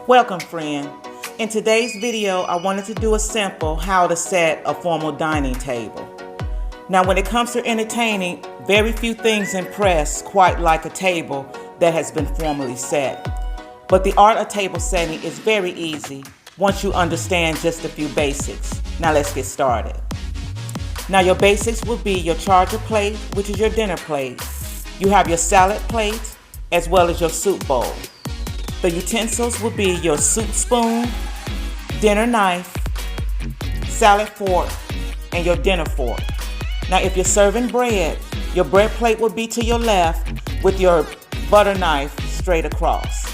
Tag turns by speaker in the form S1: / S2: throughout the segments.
S1: Welcome, friend. In today's video, I wanted to do a simple how to set a formal dining table. Now, when it comes to entertaining, very few things impress quite like a table that has been formally set. But the art of table setting is very easy once you understand just a few basics. Now let's get started. Now your basics will be your charger plate, which is your dinner plate. You have your salad plate as well as your soup bowl. The utensils will be your soup spoon, dinner knife, salad fork, and your dinner fork. Now if you're serving bread, your bread plate will be to your left with your butter knife straight across.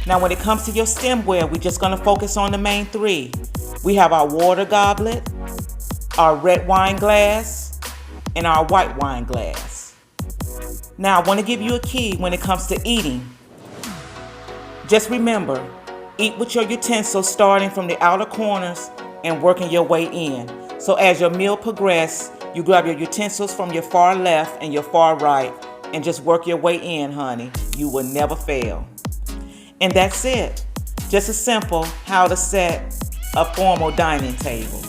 S1: Now when it comes to your stemware, we're just going to focus on the main three. We have our water goblet, our red wine glass, and our white wine glass. Now I want to give you a key when it comes to eating. Just remember, eat with your utensils starting from the outer corners and working your way in. So as your meal progresses, you grab your utensils from your far left and your far right and just work your way in, honey. You will never fail. And that's it. Just a simple how to set a formal dining table.